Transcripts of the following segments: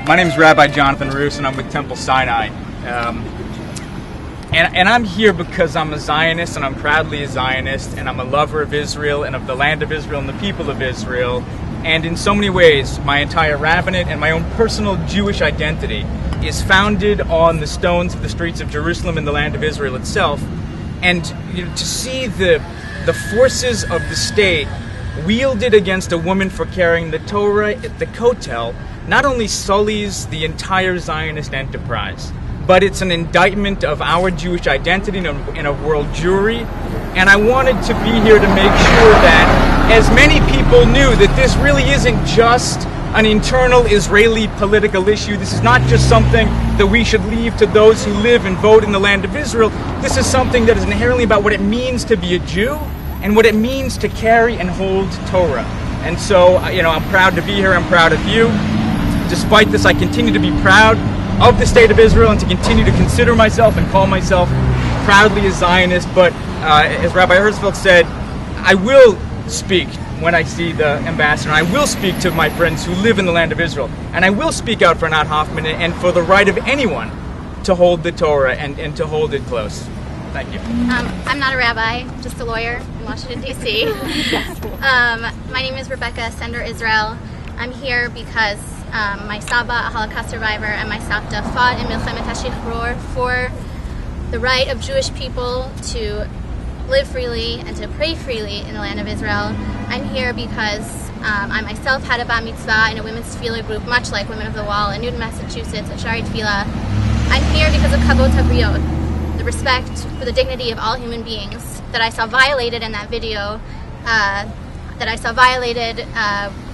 My name is Rabbi Jonathan Roos, and I'm with Temple Sinai. And I'm here because I'm a Zionist, and I'm proudly a Zionist, and I'm a lover of Israel, and of the land of Israel, and the people of Israel. And in so many ways, my entire rabbinate and my own personal Jewish identity is founded on the stones of the streets of Jerusalem and the land of Israel itself. And to see the forces of the state wielded against a woman for carrying the Torah at the Kotel not only sullies the entire Zionist enterprise, but it's an indictment of our Jewish identity in a world Jewry. And I wanted to be here to make sure that as many people knew that this really isn't just an internal Israeli political issue. This is not just something that we should leave to those who live and vote in the land of Israel. This is something that is inherently about what it means to be a Jew and what it means to carry and hold Torah. And so, I'm proud to be here. I'm proud of you. Despite this, I continue to be proud of the state of Israel and to continue to consider myself and call myself proudly a Zionist. But as Rabbi Herzfeld said, I will speak when I see the ambassador. I will speak to my friends who live in the land of Israel. And I will speak out for Anat Hoffman and for the right of anyone to hold the Torah and to hold it close. Thank you. I'm not a rabbi, just a lawyer in Washington, D.C. My name is Rebecca Sender Israel. I'm here because my Saba, a Holocaust survivor, and my Savta fought in Milchemet HaShichrur for the right of Jewish people to live freely and to pray freely in the land of Israel. I'm here because I myself had a bar mitzvah in a women's tefillah group, much like Women of the Wall in Newton, Massachusetts, at Shari Tefillah. I'm here because of Kavod Habriot, the respect for the dignity of all human beings that I saw violated in that video, that I saw violated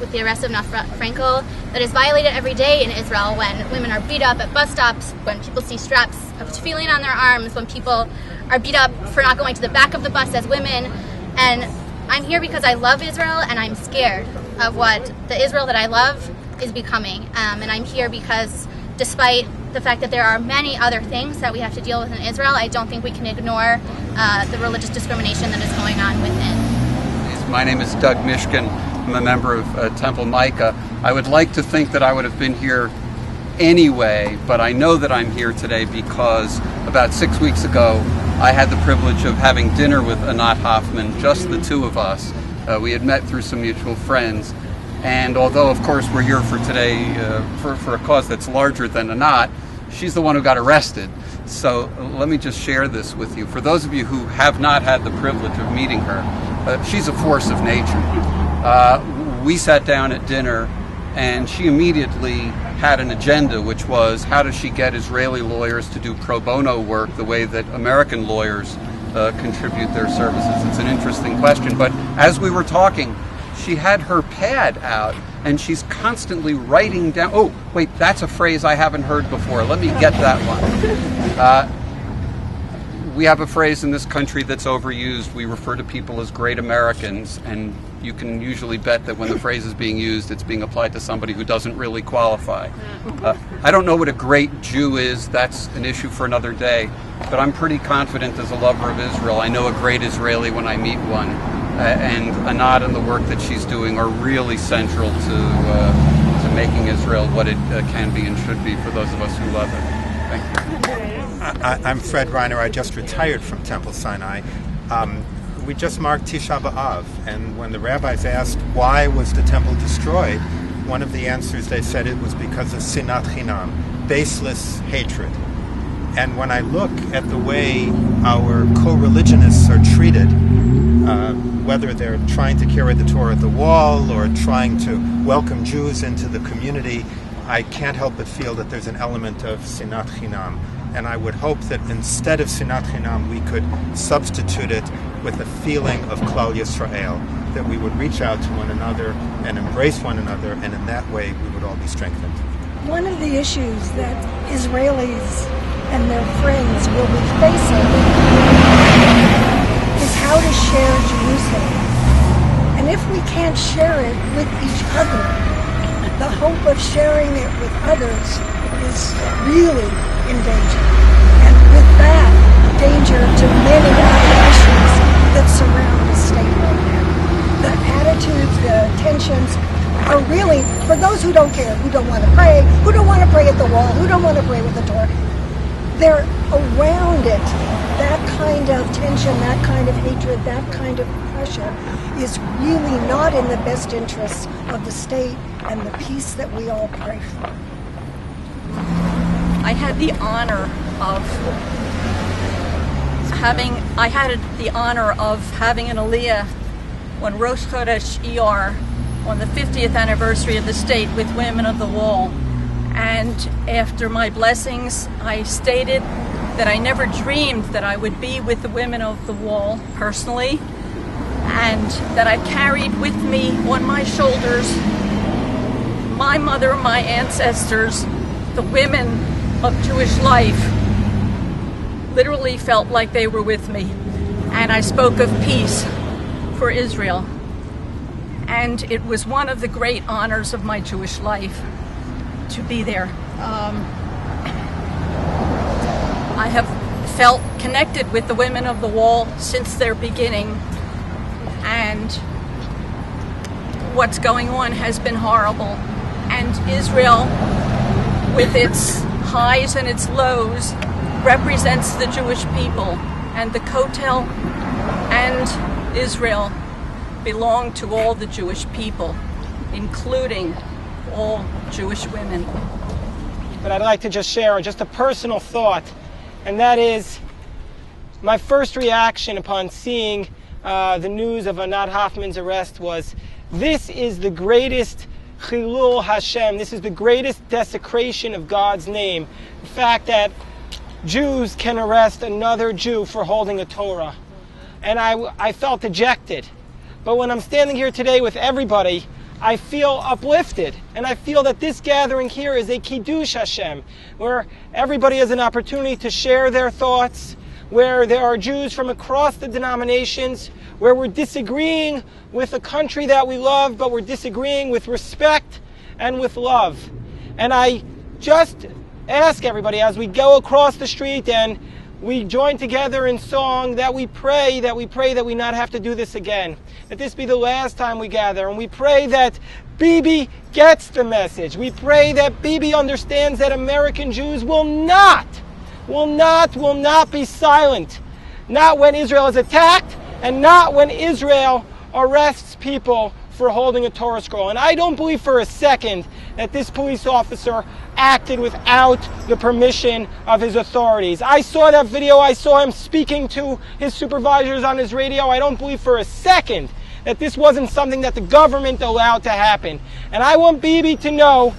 with the arrest of Nafra Frankel, that is violated every day in Israel when women are beat up at bus stops, when people see straps of tefillin on their arms, when people are beat up for not going to the back of the bus as women. And I'm here because I love Israel and I'm scared of what the Israel that I love is becoming. And I'm here because despite the fact that there are many other things that we have to deal with in Israel, I don't think we can ignore the religious discrimination that is going on within. My name is Doug Mishkin. I'm a member of Temple Micah. I would like to think that I would have been here anyway, but I know that I'm here today because about 6 weeks ago I had the privilege of having dinner with Anat Hoffman, just the two of us. We had met through some mutual friends, and although of course we're here for today for a cause that's larger than Anat, she's the one who got arrested. So let me just share this with you. For those of you who have not had the privilege of meeting her, she's a force of nature. We sat down at dinner and she immediately had an agenda, which was how does she get Israeli lawyers to do pro bono work the way that American lawyers contribute their services. It's an interesting question, but as we were talking, she had her pad out and she's constantly writing down, oh wait, that's a phrase I haven't heard before, let me get that one. We have a phrase in this country that's overused. We refer to people as great Americans, and you can usually bet that when the phrase is being used, it's being applied to somebody who doesn't really qualify. I don't know what a great Jew is. That's an issue for another day. But I'm pretty confident as a lover of Israel. I know a great Israeli when I meet one. And Anat and the work that she's doing are really central to making Israel what it can be and should be for those of us who love it. Thank you. I'm Fred Reiner. I just retired from Temple Sinai. We just marked Tisha B'Av, and when the rabbis asked why was the temple destroyed, one of the answers they said it was because of sinat chinam, baseless hatred. And when I look at the way our co-religionists are treated, whether they're trying to carry the Torah at the wall or trying to welcome Jews into the community, I can't help but feel that there's an element of sinat chinam. And I would hope that instead of sinat chinam, we could substitute it with a feeling of Klal Yisrael, that we would reach out to one another and embrace one another, and in that way we would all be strengthened. One of the issues that Israelis and their friends will be facing is how to share Jerusalem. And if we can't share it with each other, the hope of sharing it with others is really in danger. And with that, danger to many other issues that surround the state right now. The attitudes, the tensions are really for those who don't care, who don't want to pray, who don't want to pray at the wall, who don't want to pray with the Torah. They're around it. That kind of tension, that kind of hatred, that kind of pressure is really not in the best interests of the state and the peace that we all pray for. I had the honor of having an aliyah on Rosh Chodesh Iyar on the 50th anniversary of the state with Women of the Wall. And after my blessings, I stated that I never dreamed that I would be with the Women of the Wall personally, and that I carried with me on my shoulders my mother, my ancestors, the women of Jewish life literally felt like they were with me. And I spoke of peace for Israel. And it was one of the great honors of my Jewish life to be there. I have felt connected with the Women of the Wall since their beginning, and what's going on has been horrible. And Israel, with its highs and its lows, represents the Jewish people, and the Kotel and Israel belong to all the Jewish people, including all Jewish women. But I'd like to just share just a personal thought, and that is my first reaction upon seeing the news of Anat Hoffman's arrest was, this is the greatest Chilul Hashem, this is the greatest desecration of God's name. The fact that Jews can arrest another Jew for holding a Torah. And I felt dejected. But when I'm standing here today with everybody, I feel uplifted. And I feel that this gathering here is a Kiddush Hashem, where everybody has an opportunity to share their thoughts, where there are Jews from across the denominations, where we're disagreeing with a country that we love, but we're disagreeing with respect and with love. And I just ask everybody, as we go across the street and we join together in song, that we pray that we not have to do this again, that this be the last time we gather. And we pray that Bibi gets the message. We pray that Bibi understands that American Jews will not be silent. Not when Israel is attacked, and not when Israel arrests people for holding a Torah scroll. And I don't believe for a second that this police officer acted without the permission of his authorities. I saw that video. I saw him speaking to his supervisors on his radio. I don't believe for a second that this wasn't something that the government allowed to happen. And I want Bibi to know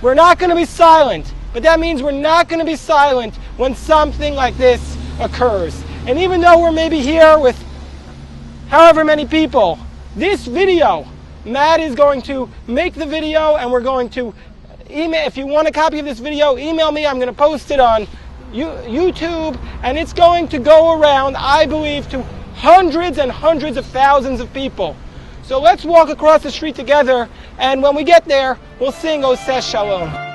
we're not going to be silent. But that means we're not going to be silent when something like this occurs. And even though we're maybe here with however many people, this video, Matt is going to make the video, and we're going to email. If you want a copy of this video, email me. I'm going to post it on YouTube, and it's going to go around, I believe, to hundreds and hundreds of thousands of people. So let's walk across the street together, and when we get there, we'll sing Oseh Shalom.